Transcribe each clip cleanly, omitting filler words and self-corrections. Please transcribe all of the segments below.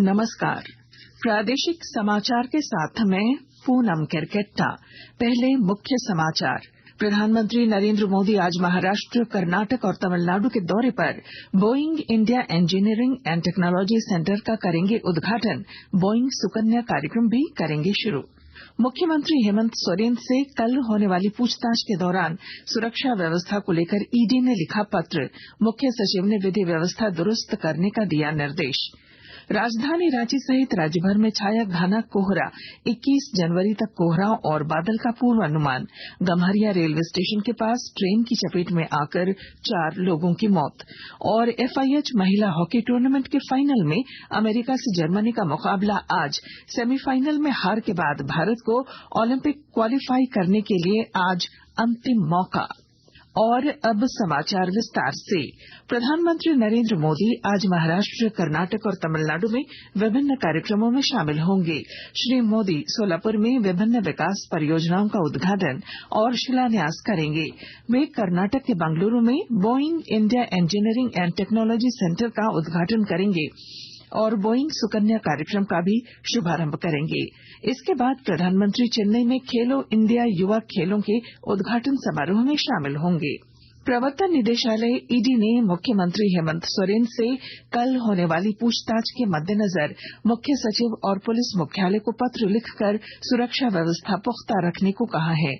नमस्कार। प्रादेशिक समाचार के साथ मैं पूनम केरकेट्टा। पहले मुख्य समाचार। प्रधानमंत्री नरेंद्र मोदी आज महाराष्ट्र, कर्नाटक और तमिलनाडु के दौरे पर Boeing India engineering and technology centre का करेंगे उद्घाटन। बोइंग सुकन्या कार्यक्रम भी करेंगे शुरू। मुख्यमंत्री हेमंत सोरेन से कल होने वाली पूछताछ के दौरान सुरक्षा व्यवस्था को लेकर ईडी ने लिखा पत्र। मुख्य सचिव ने विधि व्यवस्था दुरुस्त करने का दिया निर्देश। राजधानी रांची सहित राज्यभर में छाया घना कोहरा। 21 जनवरी तक कोहरा और बादल का पूर्वानुमान। गम्हरिया रेलवे स्टेशन के पास ट्रेन की चपेट में आकर 4 लोगों की मौत। और FIH महिला हॉकी टूर्नामेंट के फाइनल में अमेरिका से जर्मनी का मुकाबला आज। सेमीफाइनल में हार के बाद भारत को ओलंपिक क्वालिफाई करने के लिए आज अंतिम मौका। और अब समाचार विस्तार से। प्रधानमंत्री नरेंद्र मोदी आज महाराष्ट्र, कर्नाटक और तमिलनाडु में विभिन्न कार्यक्रमों में शामिल होंगे। श्री मोदी सोलापुर में विभिन्न विकास परियोजनाओं का उद्घाटन और शिलान्यास करेंगे। वे कर्नाटक के बंगलुरु में Boeing India engineering and technology centre का उद्घाटन करेंगे और बोइंग सुकन्या कार्यक्रम का भी शुभारंभ करेंगे। इसके बाद प्रधानमंत्री चेन्नई में खेलो इंडिया युवा खेलों के उद्घाटन समारोह में शामिल होंगे। प्रवर्तन निदेशालय ईडी ने मुख्यमंत्री हेमंत सोरेन से कल होने वाली पूछताछ के मद्देनजर मुख्य सचिव और पुलिस मुख्यालय को पत्र लिखकर सुरक्षा व्यवस्था पुख्ता रखने को कहा है।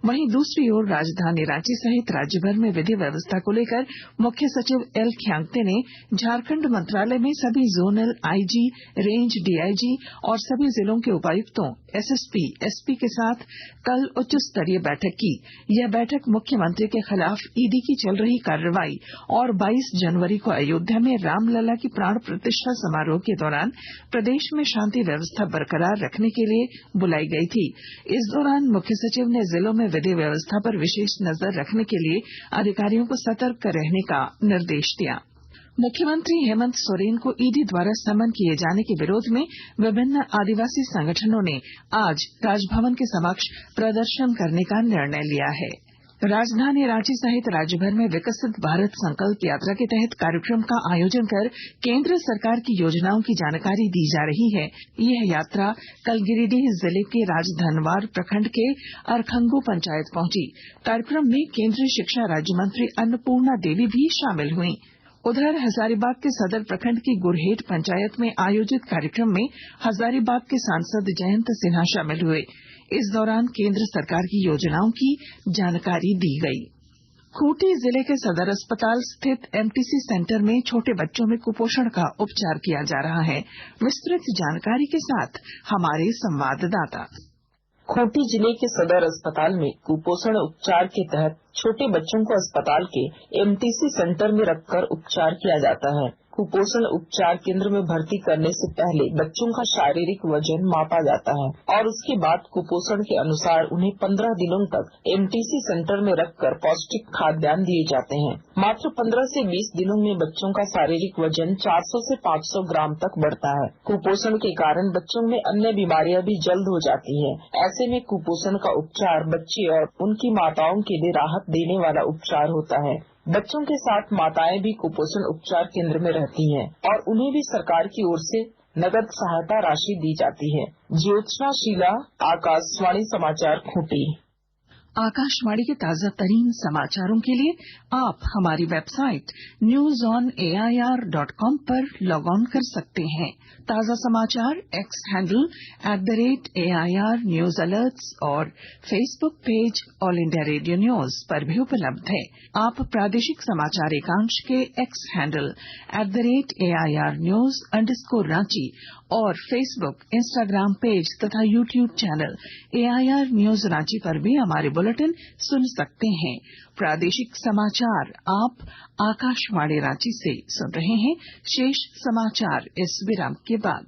वहीं दूसरी ओर राजधानी रांची सहित राज्यभर में विधि व्यवस्था को लेकर मुख्य सचिव एल ख्यांग्ते ने झारखंड मंत्रालय में सभी जोनल IG, रेंज DIG और सभी जिलों के उपायुक्तों, SSP, SP के साथ कल उच्च स्तरीय बैठक की। यह बैठक मुख्यमंत्री के खिलाफ ईडी की चल रही कार्रवाई और 22 जनवरी को अयोध्या में रामलला की प्राण प्रतिष्ठा समारोह के दौरान प्रदेश में शांति व्यवस्था बरकरार रखने के लिए बुलाई गई थी। इस दौरान मुख्य सचिव ने जिलों में विधि व्यवस्था पर विशेष नजर रखने के लिए अधिकारियों को सतर्क रहने का निर्देश दिया। मुख्यमंत्री हेमंत सोरेन को ईडी द्वारा समन किए जाने के विरोध में विभिन्न आदिवासी संगठनों ने आज राजभवन के समक्ष प्रदर्शन करने का निर्णय लिया है। राजधानी रांची सहित राज्यभर में विकसित भारत संकल्प यात्रा के तहत कार्यक्रम का आयोजन कर केंद्र सरकार की योजनाओं की जानकारी दी जा रही है। यह यात्रा कल गिरिडीह जिले के राजधनवार प्रखंड के अरखंगू पंचायत पहुंची। कार्यक्रम में केंद्रीय शिक्षा राज्य मंत्री अन्नपूर्णा देवी भी शामिल हुई। उधर हजारीबाग के सदर प्रखंड की गुरहेट पंचायत में आयोजित कार्यक्रम में हजारीबाग के सांसद जयंत सिन्हा शामिल हुए। इस दौरान केंद्र सरकार की योजनाओं की जानकारी दी गई। खूंटी जिले के सदर अस्पताल स्थित MTC सेंटर में छोटे बच्चों में कुपोषण का उपचार किया जा रहा है। विस्तृत जानकारी के साथ हमारे संवाददाता। खूंटी जिले के सदर अस्पताल में कुपोषण उपचार के तहत छोटे बच्चों को अस्पताल के MTC सेंटर में रखकर उपचार किया जाता है। कुपोषण उपचार केंद्र में भर्ती करने से पहले बच्चों का शारीरिक वजन मापा जाता है और उसके बाद कुपोषण के अनुसार उन्हें 15 दिनों तक MTC सेंटर में रखकर पौष्टिक खाद्यान्न दिए जाते हैं। मात्र 15 से 20 दिनों में बच्चों का शारीरिक वजन 400 से 500 ग्राम तक बढ़ता है। कुपोषण के कारण बच्चों में अन्य बीमारियां भी जल्द हो जाती है। ऐसे में कुपोषण का उपचार बच्चे और उनकी माताओं के लिए राहत देने वाला उपचार होता है। बच्चों के साथ माताएं भी कुपोषण उपचार केंद्र में रहती हैं और उन्हें भी सरकार की ओर से नगद सहायता राशि दी जाती है। ज्योत्सना शीला, आकाशवाणी समाचार, खूंटी। आकाशवाणी के ताजा तरीन समाचारों के लिए आप हमारी वेबसाइट newsonair.com पर लॉग ऑन कर सकते हैं। ताजा समाचार X handle @AIR news alerts और Facebook page All India Radio News पर भी उपलब्ध है। आप प्रादेशिक समाचार एकांश के X हैंडल @AIR न्यूज _ और फेसबुक, इंस्टाग्राम पेज तथा YouTube channel AIR news Ranchi पर भी हमारे बुलेटिन सुन सकते हैं। प्रादेशिक समाचार आप आकाशवाणी रांची से सुन रहे हैं। शेष समाचार इस विराम के बाद।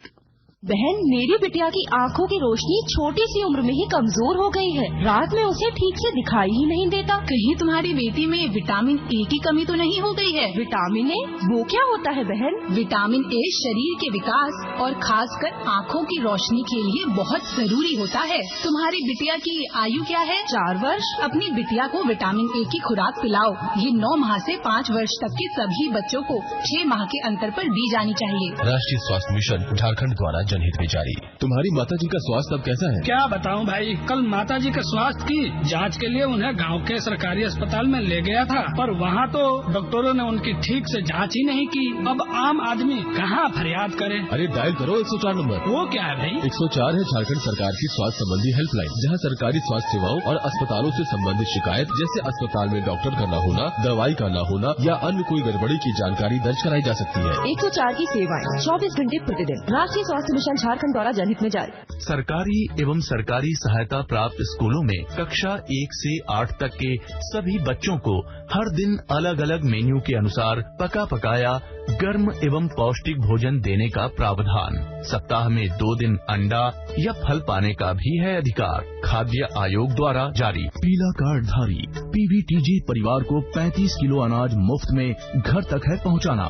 बहन, मेरी बिटिया की आँखों की रोशनी छोटी सी उम्र में ही कमजोर हो गई है। रात में उसे ठीक से दिखाई ही नहीं देता। कहीं तुम्हारी बेटी में विटामिन ए की कमी तो नहीं हो गई है? विटामिन ए, वो क्या होता है बहन? विटामिन ए शरीर के विकास और खासकर आँखों की रोशनी के लिए बहुत जरूरी होता है। तुम्हारी बिटिया की आयु क्या है? 4 वर्ष। अपनी बिटिया को विटामिन ए की खुराक पिलाओ। ये 9 माह से 5 वर्ष तक के सभी बच्चों को 6 माह के अंतर पर दी जानी चाहिए। राष्ट्रीय स्वास्थ्य मिशन झारखंड द्वारा जनहित में जारी। तुम्हारी माताजी का स्वास्थ्य अब कैसा है? क्या बताऊं भाई, कल माताजी के स्वास्थ्य की जांच के लिए उन्हें गांव के सरकारी अस्पताल में ले गया था, पर वहां तो डॉक्टरों ने उनकी ठीक से जांच ही नहीं की। अब आम आदमी कहां फरियाद करे? अरे डायल करो 104 नंबर। वो क्या है भाई? 104 है झारखंड सरकार की स्वास्थ्य संबंधी हेल्पलाइन, जहां सरकारी स्वास्थ्य सेवाओं और अस्पतालों से संबंधित शिकायत जैसे अस्पताल में डॉक्टर का न होना, दवाई का न होना या अन्य कोई गड़बड़ी की जानकारी दर्ज कराई जा सकती है। 104 की सेवाएं 24 घंटे प्रतिदिन। राष्ट्रीय स्वास्थ्य मिशन झारखंड द्वारा जनहित में जारी। सरकारी एवं सरकारी सहायता प्राप्त स्कूलों में कक्षा 1 से 8 तक के सभी बच्चों को हर दिन अलग अलग मेन्यू के अनुसार पका पकाया गर्म एवं पौष्टिक भोजन देने का प्रावधान। सप्ताह में 2 दिन अंडा या फल पाने का भी है अधिकार। खाद्य आयोग द्वारा जारी। पीला कार्ड धारी पीवीटीजी परिवार को 35 किलो अनाज मुफ्त में घर तक है पहुंचाना।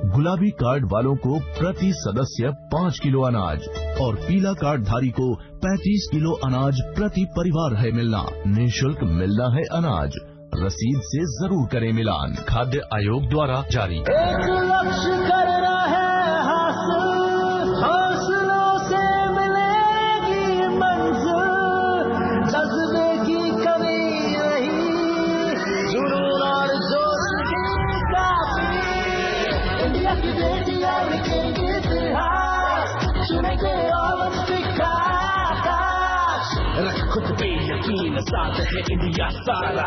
गुलाबी कार्ड वालों को प्रति सदस्य 5 किलो अनाज और पीला कार्ड धारी को 35 किलो अनाज प्रति परिवार है मिलना। निःशुल्क मिलना है अनाज। रसीद से जरूर करें मिलान। खाद्य आयोग द्वारा जारी। एक लक्ष्य करना है हासिल, हौसलों से मिलेगी मंजिल। जज्बे की कमी नहीं, जुनून और जोश की काफी। इंडिया की बेटियां लिखेंगे इतिहास, चुनेंगे ओलंपिक का आकाश। रख खुद पे यकीन, साथ है इंडिया सारा।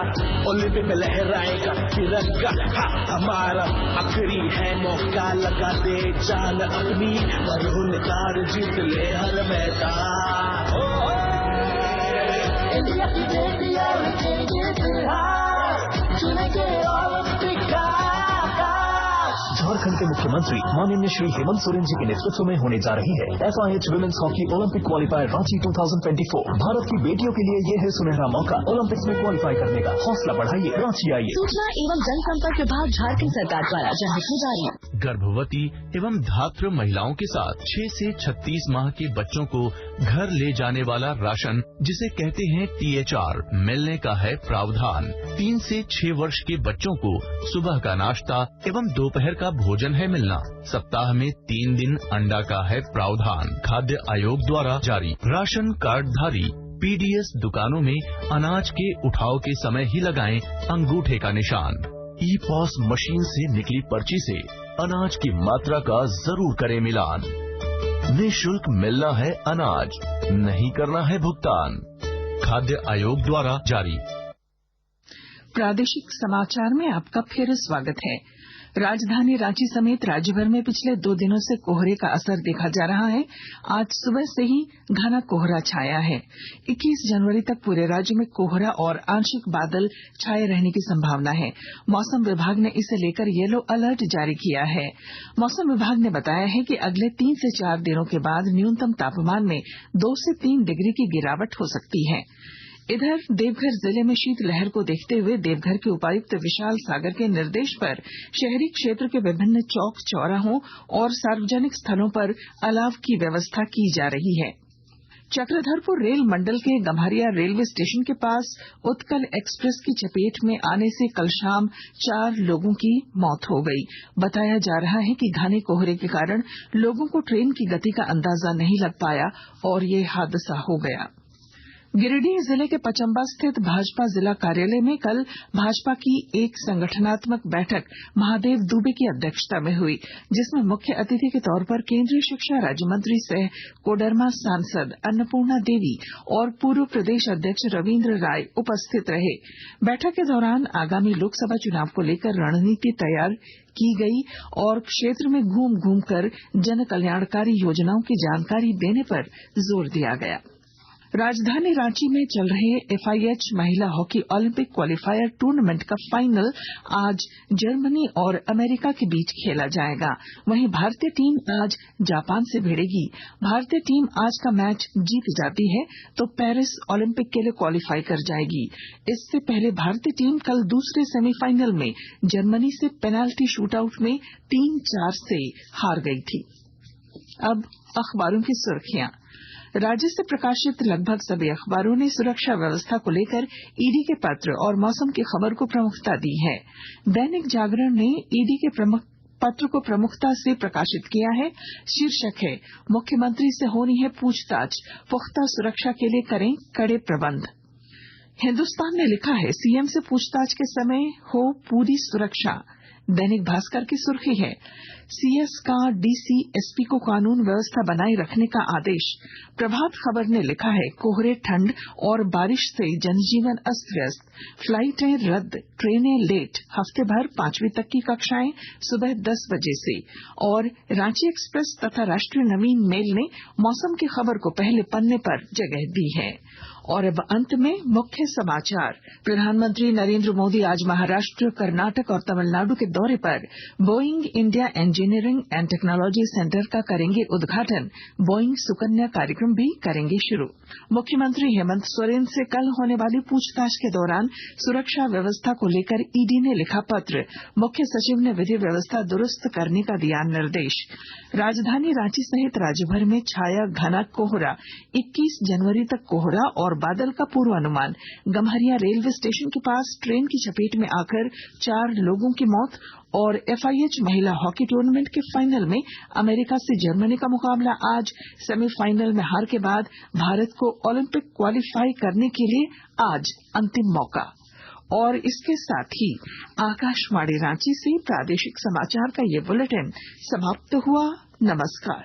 ओलंपिक में लहराएगा तिरंगा हमारा। आखिरी है मौका, लगा दे जान अपनी, पर निकार जीत ले हर मैदान। इंडिया की बेटियां लिखेंगे इतिहास, चुनेंगे ओलंपिक का आकाश। झारखंड के मुख्यमंत्री माननीय श्री हेमंत सोरेन जी के नेतृत्व में होने जा रही है FIH women's hockey Olympic qualifier Ranchi 2024। Bharat की बेटियों के लिए ये है सुनहरा मौका ओलंपिक्स में क्वालिफाई करने का। हौसला बढ़ाइए, रांची आइए। सूचना एवं जनसंपर्क विभाग झारखंड सरकार द्वारा जनहित में जारी। गर्भवती एवं धात्र महिलाओं के साथ 6 से 36 माह के बच्चों को घर ले जाने वाला राशन, जिसे कहते हैं THR, मिलने का है प्रावधान। 3 से 6 वर्ष के बच्चों को सुबह का नाश्ता एवं दोपहर का भोजन है मिलना। सप्ताह में 3 दिन अंडा का है प्रावधान। खाद्य आयोग द्वारा जारी। राशन कार्ड धारी PDS दुकानों में अनाज के उठाव के समय ही लगाएं अंगूठे का निशान। EPOS मशीन से निकली पर्ची से अनाज की मात्रा का जरूर करें मिलान। निःशुल्क मिलना है अनाज, नहीं करना है भुगतान। खाद्य आयोग द्वारा जारी। प्रादेशिक समाचार में आपका फिर स्वागत है। राजधानी रांची समेत राज्यभर में पिछले 2 दिनों से कोहरे का असर देखा जा रहा है। आज सुबह से ही घना कोहरा छाया है। 21 जनवरी तक पूरे राज्य में कोहरा और आंशिक बादल छाये रहने की संभावना है। मौसम विभाग ने इसे लेकर येलो अलर्ट जारी किया है। मौसम विभाग ने बताया है कि अगले 3 से 4 दिनों के बाद न्यूनतम तापमान में 2 से 3 डिग्री की गिरावट हो सकती है। इधर देवघर जिले में शीतलहर को देखते हुए देवघर के उपायुक्त विशाल सागर के निर्देश पर शहरी क्षेत्र के विभिन्न चौक चौराहों और सार्वजनिक स्थलों पर अलाव की व्यवस्था की जा रही है। चक्रधरपुर रेल मंडल के गम्हरिया रेलवे स्टेशन के पास उत्कल एक्सप्रेस की चपेट में आने से कल शाम 4 लोगों की मौत हो गई। बताया जा रहा है कि घने कोहरे के कारण लोगों को ट्रेन की गति का अंदाजा नहीं लग पाया और ये हादसा हो गया। गिरिडीह जिले के पचम्बा स्थित भाजपा जिला कार्यालय में कल भाजपा की एक संगठनात्मक बैठक महादेव दुबे की अध्यक्षता में हुई, जिसमें मुख्य अतिथि के तौर पर केंद्रीय शिक्षा राज्य मंत्री सह कोडरमा सांसद अन्नपूर्णा देवी और पूर्व प्रदेश अध्यक्ष रविंद्र राय उपस्थित रहे। बैठक के दौरान आगामी लोकसभा चुनाव को लेकर रणनीति तैयार की गई और क्षेत्र में घूम घूम कर जन कल्याणकारी योजनाओं की जानकारी देने पर जोर दिया गया। राजधानी रांची में चल रहे FIH महिला हॉकी ओलंपिक क्वालिफायर टूर्नामेंट का फाइनल आज जर्मनी और अमेरिका के बीच खेला जाएगा। वहीं भारतीय टीम आज जापान से भिड़ेगी। भारतीय टीम आज का मैच जीत जाती है तो पेरिस ओलंपिक के लिए क्वालिफाई कर जाएगी। इससे पहले भारतीय टीम कल दूसरे सेमीफाइनल में जर्मनी से पेनाल्टी शूटआउट में 3-4 से हार गई थी। अब अखबारों की सुर्खियां। राज्य से प्रकाशित लगभग सभी अखबारों ने सुरक्षा व्यवस्था को लेकर ईडी के पत्र और मौसम की खबर को प्रमुखता दी है। दैनिक जागरण ने ईडी के पत्र को प्रमुखता से प्रकाशित किया है। शीर्षक है, मुख्यमंत्री से होनी है पूछताछ, पुख्ता सुरक्षा के लिए करें कड़े प्रबंध। हिन्दुस्तान ने लिखा है, सीएम से पूछताछ के समय हो पूरी सुरक्षा। दैनिक भास्कर की सुर्खी है, CS का DC SP को कानून व्यवस्था बनाए रखने का आदेश। प्रभात खबर ने लिखा है, कोहरे, ठंड और बारिश से जनजीवन अस्त व्यस्त, फ्लाइटें रद्द, ट्रेनें लेट, हफ्ते भर 5वीं तक की कक्षाएं सुबह 10 बजे से। और रांची एक्सप्रेस तथा राष्ट्रीय नवीन मेल ने मौसम की खबर को पहले पन्ने पर जगह दी है। और अब अंत में मुख्य समाचार। प्रधानमंत्री नरेंद्र मोदी आज महाराष्ट्र, कर्नाटक और तमिलनाडु के दौरे पर Boeing India engineering and technology centre का करेंगे उद्घाटन। बोइंग सुकन्या कार्यक्रम भी करेंगे शुरू। मुख्यमंत्री हेमंत सोरेन से कल होने वाली पूछताछ के दौरान सुरक्षा व्यवस्था को लेकर ईडी ने लिखा पत्र। मुख्य सचिव ने विधि व्यवस्था दुरुस्त करने का दिया निर्देश। राजधानी रांची सहित राज्यभर में छाया घना कोहरा, 21 जनवरी तक कोहरा और बादल का पूर्वानुमान। गम्हरिया रेलवे स्टेशन के पास ट्रेन की चपेट में आकर 4 लोगों की मौत। और FIH महिला हॉकी टूर्नामेंट के फाइनल में अमेरिका से जर्मनी का मुकाबला आज। सेमीफाइनल में हार के बाद भारत को ओलंपिक क्वालिफाई करने के लिए आज अंतिम मौका। और इसके साथ ही आकाशवाणी रांची से प्रादेशिक समाचार का ये बुलेटिन समाप्त हुआ। नमस्कार।